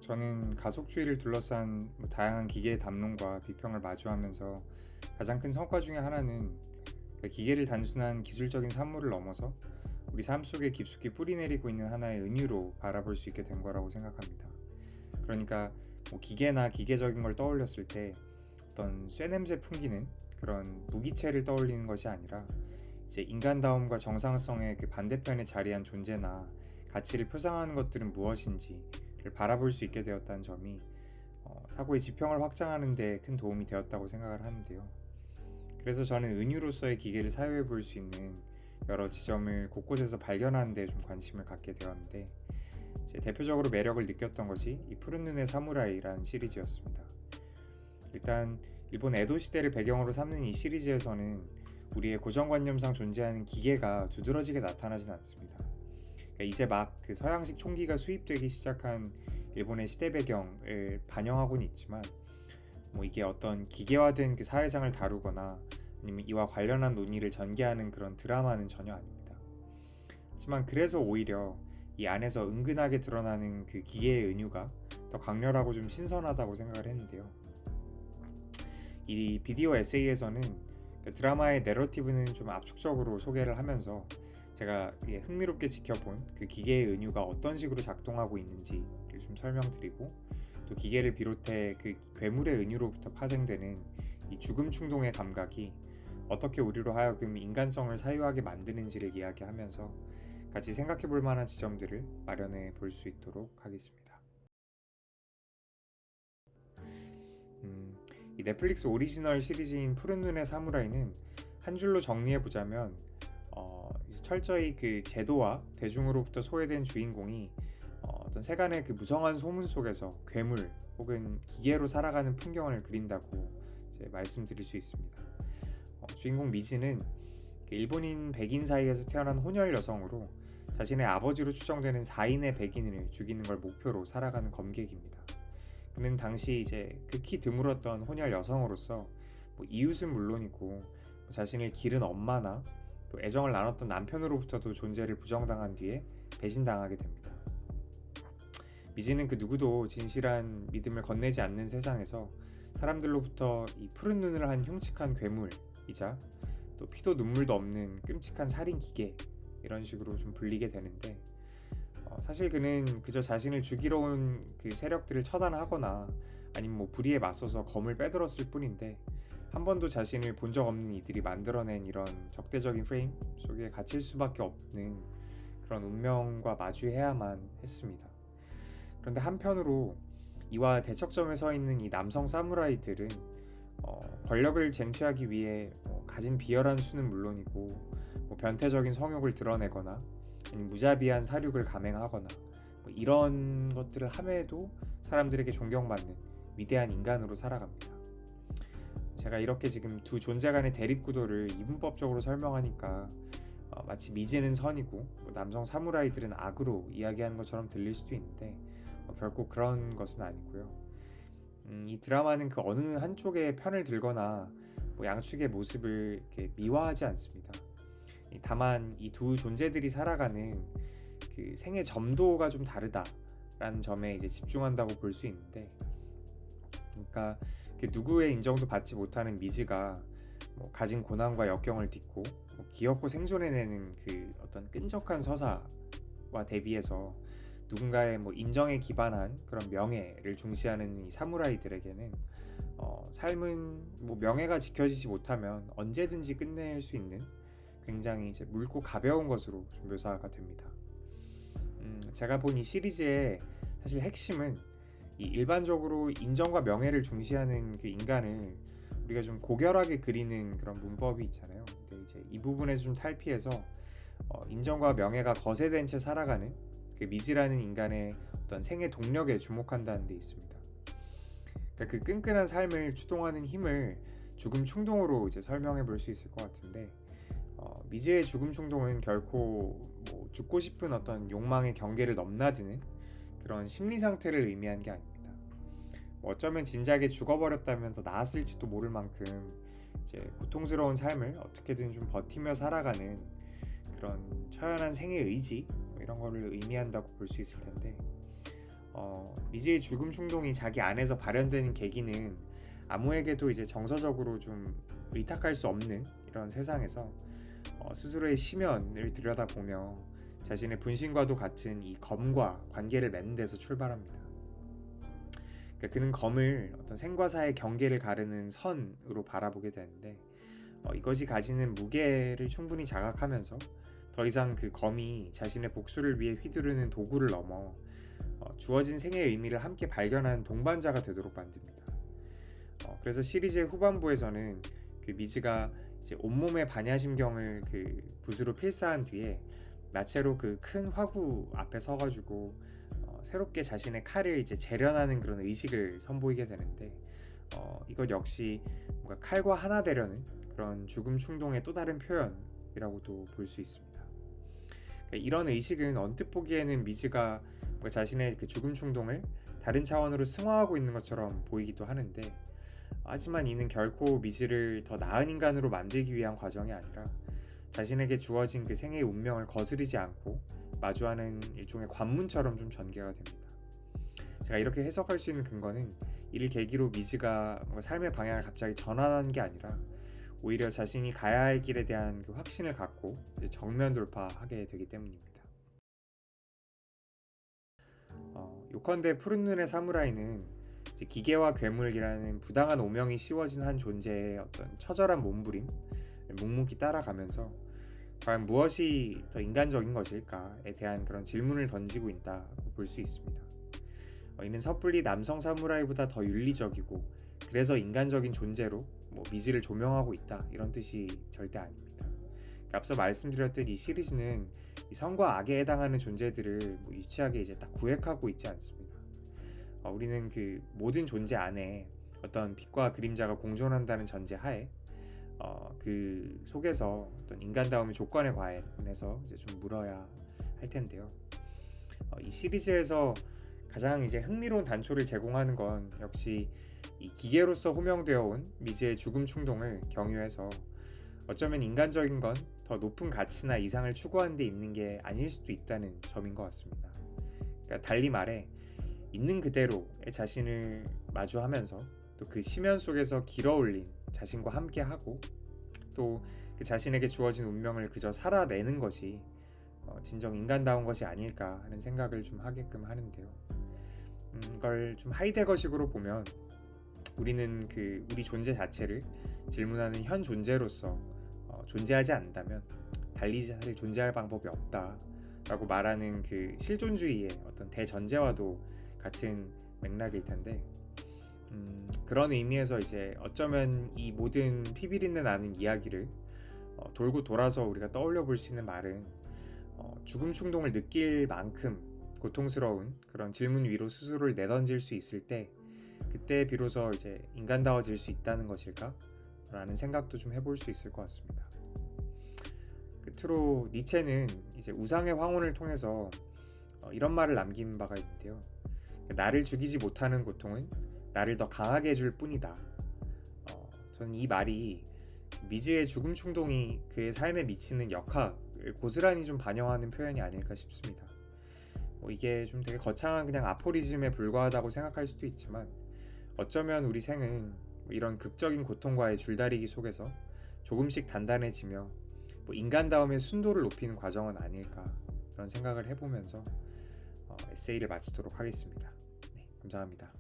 저는 가속주의를 둘러싼 다양한 기계의 담론과 비평을 마주하면서 가장 큰 성과 중에 하나는 그 기계를 단순한 기술적인 산물을 넘어서 우리 삶 속에 깊숙이 뿌리내리고 있는 하나의 은유로 바라볼 수 있게 된 거라고 생각합니다. 그러니까 기계나 기계적인 걸 떠올렸을 때 어떤 쇠냄새 풍기는 그런 무기체를 떠올리는 것이 아니라 이제 인간다움과 정상성의 그 반대편에 자리한 존재나 가치를 표상하는 것들은 무엇인지를 바라볼 수 있게 되었다는 점이 사고의 지평을 확장하는 데 큰 도움이 되었다고 생각을 하는데요. 그래서 저는 은유로서의 기계를 사용해 볼 수 있는 여러 지점을 곳곳에서 발견하는 데 좀 관심을 갖게 되었는데, 제 대표적으로 매력을 느꼈던 것이 이 푸른 눈의 사무라이라는 시리즈였습니다. 일단 일본 에도 시대를 배경으로 삼는 이 시리즈에서는 우리의 고정관념상 존재하는 기계가 두드러지게 나타나진 않습니다. 그러니까 이제 막 그 서양식 총기가 수입되기 시작한 일본의 시대 배경을 반영하고는 있지만, 이게 어떤 기계화된 그 사회상을 다루거나 아니면 이와 관련한 논의를 전개하는 그런 드라마는 전혀 아닙니다. 하지만 그래서 오히려 이 안에서 은근하게 드러나는 그 기계의 은유가 더 강렬하고 좀 신선하다고 생각을 했는데요. 이 비디오 에세이에서는 그 드라마의 내러티브는 좀 압축적으로 소개를 하면서 제가 흥미롭게 지켜본 그 기계의 은유가 어떤 식으로 작동하고 있는지를 좀 설명드리고, 또 기계를 비롯해 그 괴물의 은유로부터 파생되는 이 죽음 충동의 감각이 어떻게 우리로 하여금 인간성을 사유하게 만드는지를 이야기하면서 같이 생각해 볼 만한 지점들을 마련해 볼 수 있도록 하겠습니다. 이 넷플릭스 오리지널 시리즈인 푸른 눈의 사무라이는 한 줄로 정리해 보자면 철저히 그 제도와 대중으로부터 소외된 주인공이 어떤 세간의 그 무성한 소문 속에서 괴물 혹은 기계로 살아가는 풍경을 그린다고 이제 말씀드릴 수 있습니다. 주인공 미지는 그 일본인 백인 사이에서 태어난 혼혈 여성으로 자신의 아버지로 추정되는 4인의 백인을 죽이는 걸 목표로 살아가는 검객입니다. 그는 당시 이제 극히 드물었던 혼혈 여성으로서 이웃은 물론이고 자신을 기른 엄마나 또 애정을 나눴던 남편으로부터도 존재를 부정당한 뒤에 배신당하게 됩니다. 미지는 그 누구도 진실한 믿음을 건네지 않는 세상에서 사람들로부터 이 푸른 눈을 한 흉측한 괴물이자 또 피도 눈물도 없는 끔찍한 살인 기계, 이런 식으로 좀 불리게 되는데, 사실 그는 그저 자신을 죽이러 온 그 세력들을 처단하거나 아니면 불의에 맞서서 검을 빼들었을 뿐인데, 한 번도 자신을 본 적 없는 이들이 만들어낸 이런 적대적인 프레임 속에 갇힐 수밖에 없는 그런 운명과 마주해야만 했습니다. 그런데 한편으로 이와 대척점에 서 있는 이 남성 사무라이들은 권력을 쟁취하기 위해 가진 비열한 수는 물론이고 변태적인 성욕을 드러내거나 무자비한 사륙을 감행하거나 이런 것들을 함에도 사람들에게 존경받는 위대한 인간으로 살아갑니다. 제가 이렇게 지금 두 존재 간의 대립구도를 이분법적으로 설명하니까 마치 미지는 선이고 남성 사무라이들은 악으로 이야기하는 것처럼 들릴 수도 있는데, 결코 그런 것은 아니고요. 이 드라마는 그 어느 한쪽의 편을 들거나 양측의 모습을 이렇게 미화하지 않습니다. 다만 이 두 존재들이 살아가는 그 생의 점도가 좀 다르다라는 점에 이제 집중한다고 볼 수 있는데, 그러니까 그 누구의 인정도 받지 못하는 미즈가 가진 고난과 역경을 딛고 기어코 생존해내는 그 어떤 끈적한 서사와 대비해서 누군가의 인정에 기반한 그런 명예를 중시하는 이 사무라이들에게는 삶은 명예가 지켜지지 못하면 언제든지 끝낼 수 있는 굉장히 이제 묽고 가벼운 것으로 좀 묘사가 됩니다. 제가 본 이 시리즈의 사실 핵심은 이 일반적으로 인정과 명예를 중시하는 그 인간을 우리가 좀 고결하게 그리는 그런 문법이 있잖아요. 근데 이제 이 부분에서 좀 탈피해서 인정과 명예가 거세된 채 살아가는 그 미지라는 인간의 어떤 생애 동력에 주목한다는 데 있습니다. 그러니까 그 끈끈한 삶을 추동하는 힘을 죽음 충동으로 이제 설명해 볼 수 있을 것 같은데, 미지의 죽음 충동은 결코 죽고 싶은 어떤 욕망의 경계를 넘나드는 그런 심리 상태를 의미한 게 아닙니다. 어쩌면 진작에 죽어버렸다면 더 나았을지도 모를 만큼 이제 고통스러운 삶을 어떻게든 좀 버티며 살아가는 그런 처연한 생의 의지, 이런 거를 의미한다고 볼 수 있을 텐데, 미지의 죽음 충동이 자기 안에서 발현되는 계기는 아무에게도 이제 정서적으로 좀 의탁할 수 없는 이런 세상에서 스스로의 심연을 들여다보며 자신의 분신과도 같은 이 검과 관계를 맺는 데서 출발합니다. 그러니까 그는 검을 어떤 생과 사의 경계를 가르는 선으로 바라보게 되는데 이것이 가지는 무게를 충분히 자각하면서 더 이상 그 검이 자신의 복수를 위해 휘두르는 도구를 넘어 주어진 생의 의미를 함께 발견하는 동반자가 되도록 만듭니다. 그래서 시리즈의 후반부에서는 그 미즈가 이제 온몸의 반야심경을 그 붓으로 필사한 뒤에 나체로 그 큰 화구 앞에 서가지고 새롭게 자신의 칼을 이제 재련하는 그런 의식을 선보이게 되는데 이것 역시 뭔가 칼과 하나 되려는 그런 죽음 충동의 또 다른 표현이라고도 볼 수 있습니다. 그러니까 이런 의식은 언뜻 보기에는 미즈가 뭔가 자신의 그 죽음 충동을 다른 차원으로 승화하고 있는 것처럼 보이기도 하는데 하지만 이는 결코 미즈를 더 나은 인간으로 만들기 위한 과정이 아니라 자신에게 주어진 그 생의 운명을 거스르지 않고 마주하는 일종의 관문처럼 좀 전개가 됩니다. 제가 이렇게 해석할 수 있는 근거는 이를 계기로 미즈가 뭔가 삶의 방향을 갑자기 전환한 게 아니라 오히려 자신이 가야 할 길에 대한 그 확신을 갖고 정면 돌파하게 되기 때문입니다. 요컨대 푸른 눈의 사무라이는 이제 기계와 괴물이라는 부당한 오명이 씌워진 한 존재의 어떤 처절한 몸부림, 묵묵히 따라가면서 과연 무엇이 더 인간적인 것일까에 대한 그런 질문을 던지고 있다고 볼 수 있습니다. 이는 섣불리 남성 사무라이보다 더 윤리적이고 그래서 인간적인 존재로 미지를 조명하고 있다 이런 뜻이 절대 아닙니다. 앞서 말씀드렸듯 이 시리즈는 이 선과 악에 해당하는 존재들을 유치하게 이제 딱 구획하고 있지 않습니다. 우리는 그 모든 존재 안에 어떤 빛과 그림자가 공존한다는 전제 하에 그 속에서 어떤 인간다움의 조건에 관해서 이제 좀 물어야 할 텐데요. 이 시리즈에서 가장 이제 흥미로운 단초를 제공하는 건 역시 이 기계로서 호명되어 온 미지의 죽음 충동을 경유해서 어쩌면 인간적인 건 더 높은 가치나 이상을 추구하는 데 있는 게 아닐 수도 있다는 점인 것 같습니다. 그러니까 달리 말해 있는 그대로의 자신을 마주하면서 또 그 심연 속에서 길어올린 자신과 함께하고 또 그 자신에게 주어진 운명을 그저 살아내는 것이 진정 인간다운 것이 아닐까 하는 생각을 좀 하게끔 하는데요. 이걸 좀 하이데거식으로 보면 우리는 그 우리 존재 자체를 질문하는 현 존재로서 존재하지 않는다면 달리 사실 존재할 방법이 없다라고 말하는 그 실존주의의 어떤 대전제와도 같은 맥락일 텐데 그런 의미에서 이제 어쩌면 이 모든 피비린내 나는 이야기를 돌고 돌아서 우리가 떠올려 볼 수 있는 말은 죽음 충동을 느낄 만큼 고통스러운 그런 질문 위로 스스로를 내던질 수 있을 때 그때 비로소 이제 인간다워질 수 있다는 것일까? 라는 생각도 좀 해볼 수 있을 것 같습니다. 끝으로 니체는 이제 우상의 황혼을 통해서 이런 말을 남긴 바가 있는데요. 나를 죽이지 못하는 고통은 나를 더 강하게 해줄 뿐이다. 저는 이 말이 미즈의 죽음 충동이 그의 삶에 미치는 역학을 고스란히 좀 반영하는 표현이 아닐까 싶습니다. 이게 좀 되게 거창한 그냥 아포리즘에 불과하다고 생각할 수도 있지만 어쩌면 우리 생은 이런 극적인 고통과의 줄다리기 속에서 조금씩 단단해지며 인간다움의 순도를 높이는 과정은 아닐까 그런 생각을 해보면서 에세이를 마치도록 하겠습니다. 네, 감사합니다.